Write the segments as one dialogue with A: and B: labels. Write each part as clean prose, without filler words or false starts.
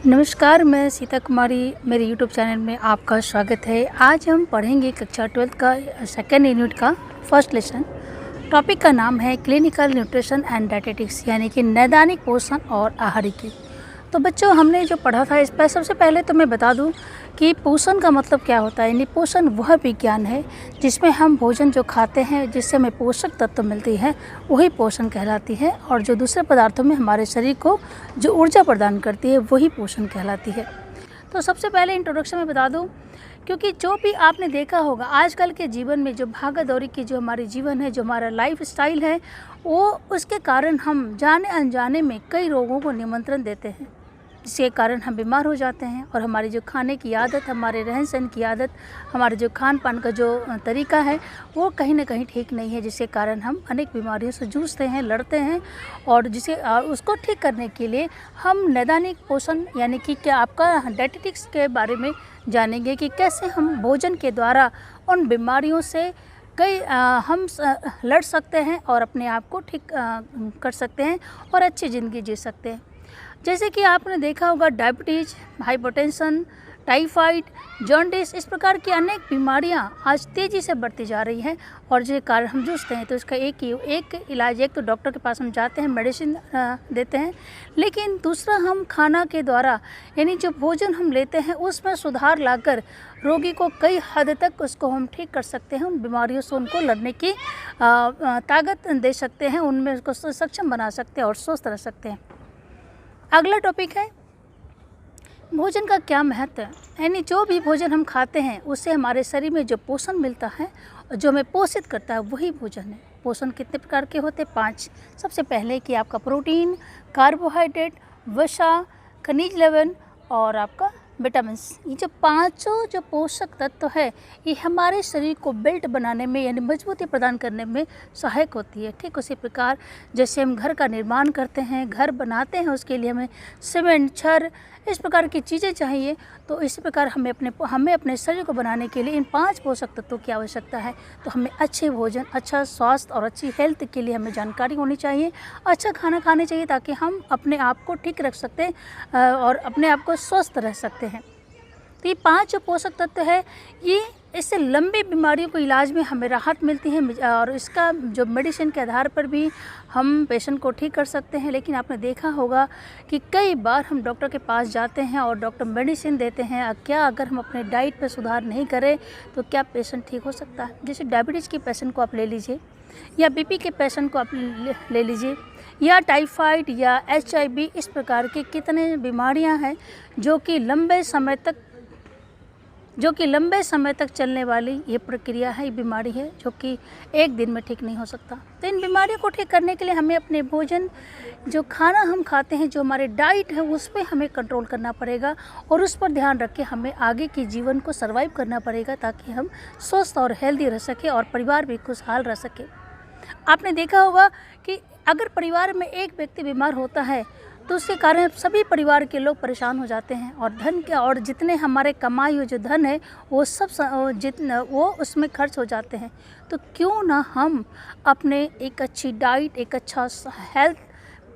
A: नमस्कार, मैं सीता कुमारी, मेरे यूट्यूब चैनल में आपका स्वागत है। आज हम पढ़ेंगे कक्षा 12 का सेकेंड यूनिट का फर्स्ट लेसन। टॉपिक का नाम है क्लिनिकल न्यूट्रिशन एंड डायटेटिक्स, यानी कि नैदानिक पोषण और आहारिकी। तो बच्चों, हमने जो पढ़ा था इस पर सबसे पहले तो मैं बता दूं कि पोषण का मतलब क्या होता है। यानी पोषण वह विज्ञान है जिसमें हम भोजन जो खाते हैं जिससे हमें पोषक तत्व मिलती है वही पोषण कहलाती है, और जो दूसरे पदार्थों में हमारे शरीर को जो ऊर्जा प्रदान करती है वही पोषण कहलाती है। तो सबसे पहले इंट्रोडक्शन में बता दूं, क्योंकि जो भी आपने देखा होगा आजकल के जीवन में जो भागा दौड़ी की जो हमारी जीवन है, जो हमारा लाइफ स्टाइल है, वो उसके कारण हम जाने अनजाने में कई रोगों को निमंत्रण देते हैं, जिसके कारण हम बीमार हो जाते हैं। और हमारी जो खाने की आदत, हमारे रहन सहन की आदत, हमारे जो खान पान का जो तरीका है वो कहीं ना कहीं ठीक नहीं है, जिसके कारण हम अनेक बीमारियों से जूझते हैं, लड़ते हैं। और जिसे उसको ठीक करने के लिए हम नैदानिक पोषण यानी कि क्या आपका डायटेटिक्स के बारे में जानेंगे कि कैसे हम भोजन के द्वारा उन बीमारियों से हम लड़ सकते हैं और अपने आप को ठीक कर सकते हैं और अच्छी ज़िंदगी जी सकते हैं। जैसे कि आपने देखा होगा डायबिटीज़, हाइपरटेंशन, टाइफाइड, जॉन्डिस, इस प्रकार की अनेक बीमारियां आज तेज़ी से बढ़ती जा रही हैं और जिसके कारण हम जूझते हैं। तो इसका एक इलाज, एक तो डॉक्टर के पास हम जाते हैं, मेडिसिन देते हैं, लेकिन दूसरा हम खाना के द्वारा यानी जो भोजन हम लेते हैं उसमें सुधार लाकर रोगी को कई हद तक उसको हम ठीक कर सकते हैं, उन बीमारियों से उनको लड़ने की ताकत दे सकते हैं, उनमें उसको सक्षम बना सकते हैं और स्वस्थ रह सकते हैं। अगला टॉपिक है भोजन का क्या महत्व है। यानी जो भी भोजन हम खाते हैं उससे हमारे शरीर में जो पोषण मिलता है और जो हमें पोषित करता है वही भोजन है। पोषण कितने प्रकार के होते हैं? 5। सबसे पहले कि आपका प्रोटीन, कार्बोहाइड्रेट, वसा, खनिज लवण और आपका विटामिन्स। ये जो पांचों जो पोषक तत्व है ये हमारे शरीर को बिल्ट बनाने में यानी मजबूती प्रदान करने में सहायक होती है। ठीक उसी प्रकार जैसे हम घर का निर्माण करते हैं, घर बनाते हैं, उसके लिए हमें सीमेंट, छड़, इस प्रकार की चीज़ें चाहिए। तो इसी प्रकार हमें अपने शरीर को बनाने के लिए इन 5 पोषक तत्वों की आवश्यकता है। तो हमें अच्छे भोजन, अच्छा स्वास्थ्य और अच्छी हेल्थ के लिए हमें जानकारी होनी चाहिए, अच्छा खाना खाने चाहिए ताकि हम अपने आप को ठीक रख सकते हैं और अपने आप को स्वस्थ रह सकते हैं। तो ये 5 जो पोषक तत्व है ये इससे लंबी बीमारियों को इलाज में हमें राहत मिलती है और इसका जो मेडिसिन के आधार पर भी हम पेशेंट को ठीक कर सकते हैं। लेकिन आपने देखा होगा कि कई बार हम डॉक्टर के पास जाते हैं और डॉक्टर मेडिसिन देते हैं, क्या अगर हम अपने डाइट पर सुधार नहीं करें तो क्या पेशेंट ठीक हो सकता है? जैसे डायबिटीज़ के पेशेंट को आप ले लीजिए, या बीपी के पेशेंट को आप ले लीजिए, या टाइफाइड या HIV, इस प्रकार की कितने बीमारियां हैं जो कि लंबे समय तक चलने वाली ये प्रक्रिया है, ये बीमारी है जो कि एक दिन में ठीक नहीं हो सकता। तो इन बीमारियों को ठीक करने के लिए हमें अपने भोजन, जो खाना हम खाते हैं, जो हमारे डाइट है उस पर हमें कंट्रोल करना पड़ेगा और उस पर ध्यान रख के हमें आगे के जीवन को सर्वाइव करना पड़ेगा ताकि हम स्वस्थ और हेल्दी रह सकें और परिवार भी खुशहाल रह सके। आपने देखा होगा कि अगर परिवार में एक व्यक्ति बीमार होता है तो उसके कारण सभी परिवार के लोग परेशान हो जाते हैं और जितने हमारे कमाई हुए जो धन है वो उसमें खर्च हो जाते हैं। तो क्यों ना हम अपने एक अच्छी डाइट, एक अच्छा हेल्थ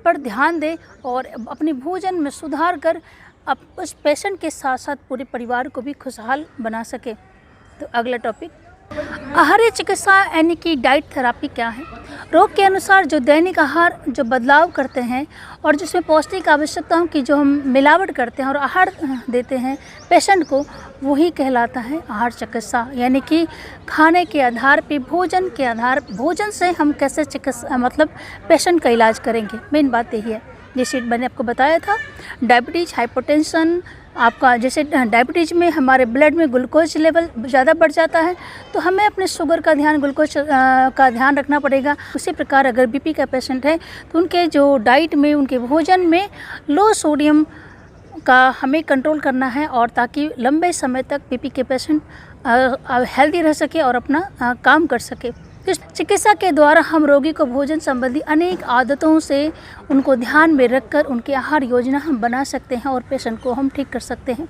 A: पर ध्यान दें और अपने भोजन में सुधार कर उस पेशेंट के साथ साथ पूरे परिवार को भी खुशहाल बना सके। तो अगला टॉपिक आहार्य चिकित्सा यानी कि डाइट थेरापी क्या है। रोग के अनुसार जो दैनिक आहार जो बदलाव करते हैं और जिसमें पौष्टिक आवश्यकताओं की जो हम मिलावट करते हैं और आहार देते हैं पेशेंट को, वही कहलाता है आहार चिकित्सा। यानी कि खाने के आधार पे, भोजन से हम कैसे पेशेंट का इलाज करेंगे, मेन बात यही है। जैसे मैंने आपको बताया था डायबिटीज़, हाइपरटेंशन, आपका जैसे डायबिटीज़ में हमारे ब्लड में ग्लूकोज लेवल ज़्यादा बढ़ जाता है तो हमें अपने शुगर का ग्लूकोज का ध्यान रखना पड़ेगा। उसी प्रकार अगर बीपी का पेशेंट है तो उनके जो डाइट में, उनके भोजन में लो सोडियम का हमें कंट्रोल करना है और ताकि लंबे समय तक बीपी के पेशेंट हेल्दी रह सके और अपना काम कर सके। इस चिकित्सा के द्वारा हम रोगी को भोजन संबंधी अनेक आदतों से उनको ध्यान में रखकर उनकी आहार योजना हम बना सकते हैं और पेशेंट को हम ठीक कर सकते हैं।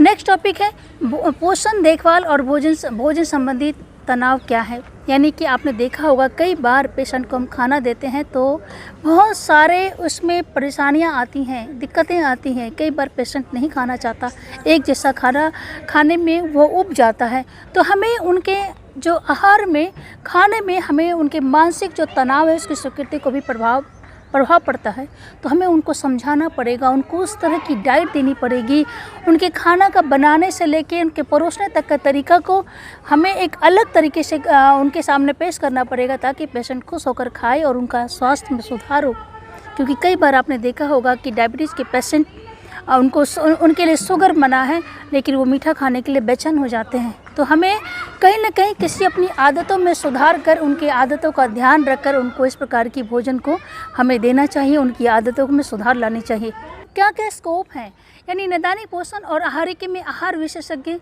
A: नेक्स्ट टॉपिक है पोषण देखभाल और भोजन संबंधी तनाव क्या है। यानी कि आपने देखा होगा कई बार पेशेंट को हम खाना देते हैं तो बहुत सारे उसमें परेशानियां आती हैं, दिक्कतें आती हैं। कई बार पेशेंट नहीं खाना चाहता, एक जैसा खाना खाने में वो उब जाता है। तो हमें उनके जो आहार में, खाने में हमें उनके मानसिक जो तनाव है उसकी स्वीकृति को भी प्रभाव पड़ता है। तो हमें उनको समझाना पड़ेगा, उनको उस तरह की डाइट देनी पड़ेगी। उनके खाना का बनाने से लेके उनके परोसने तक का तरीका को हमें एक अलग तरीके से उनके सामने पेश करना पड़ेगा, ताकि पेशेंट खुश होकर खाए और उनका स्वास्थ्य में सुधार हो। क्योंकि कई बार आपने देखा होगा कि डायबिटीज़ के पेशेंट उनके लिए शुगर मना है, लेकिन वो मीठा खाने के लिए बेचैन हो जाते हैं। तो हमें कहीं ना कहीं किसी अपनी आदतों में सुधार कर, उनकी आदतों का ध्यान रखकर उनको इस प्रकार की भोजन को हमें देना चाहिए, उनकी आदतों में सुधार लानी चाहिए। क्या क्या स्कोप हैं, यानी नैदानिक पोषण और आहारिकी में आहार विशेषज्ञ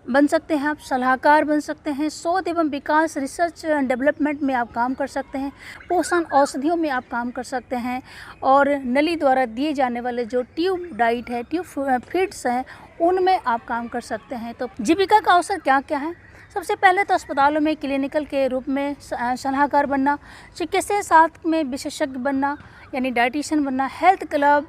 A: बन सकते हैं आप, सलाहकार बन सकते हैं, शोध एवं विकास रिसर्च एंड डेवलपमेंट में आप काम कर सकते हैं, पोषण औषधियों में आप काम कर सकते हैं, और नली द्वारा दिए जाने वाले जो ट्यूब डाइट है, ट्यूब फीड्स हैं, उनमें आप काम कर सकते हैं। तो जीविका का अवसर क्या क्या है? सबसे पहले तो अस्पतालों में क्लिनिकल के रूप में सलाहकार बनना, चिकित्सा शास्त्र में विशेषज्ञ बनना यानी डाइटिशियन बनना, हेल्थ क्लब,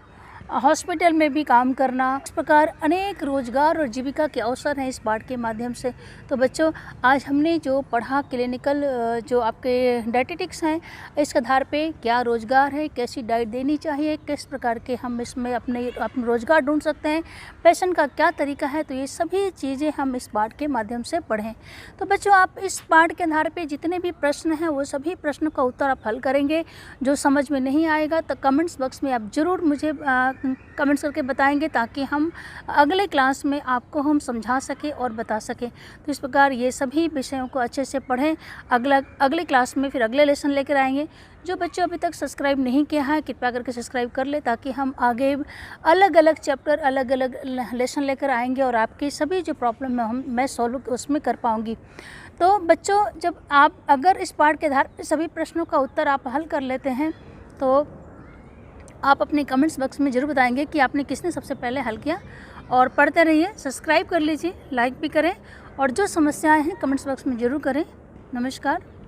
A: हॉस्पिटल में भी काम करना। इस प्रकार अनेक रोजगार और जीविका के अवसर हैं इस पाठ के माध्यम से। तो बच्चों, आज हमने जो पढ़ा क्लिनिकल जो आपके डाइटेटिक्स हैं, इसके आधार पे क्या रोजगार है, कैसी डाइट देनी चाहिए, किस प्रकार के हम इसमें अपने रोजगार ढूंढ सकते हैं, पेशेंट का क्या तरीका है, तो ये सभी चीज़ें हम इस पाठ के माध्यम से पढ़ें। तो बच्चों, आप इस पाठ के आधार पर जितने भी प्रश्न हैं वो सभी प्रश्नों का उत्तर आप हल करेंगे। जो समझ में नहीं आएगा तो कमेंट्स बॉक्स में आप ज़रूर मुझे कमेंट्स करके बताएंगे, ताकि हम अगले क्लास में आपको हम समझा सकें और बता सकें। तो इस प्रकार ये सभी विषयों को अच्छे से पढ़ें। अगले क्लास में फिर अगले लेसन लेकर आएंगे। जो बच्चों अभी तक सब्सक्राइब नहीं किया है, कृपया करके सब्सक्राइब कर ले, ताकि हम आगे अलग अलग चैप्टर, अलग अलग लेसन लेकर आएंगे और आपकी सभी जो प्रॉब्लम है मैं सॉल्व उसमें कर पाऊँगी। तो बच्चों, जब आप अगर इस पाठ के आधार पर सभी प्रश्नों का उत्तर आप हल कर लेते हैं, तो आप अपने कमेंट्स बॉक्स में ज़रूर बताएंगे कि आपने किसने सबसे पहले हल किया। और पढ़ते रहिए, सब्सक्राइब कर लीजिए, लाइक भी करें, और जो समस्याएं हैं कमेंट्स बॉक्स में ज़रूर करें। नमस्कार।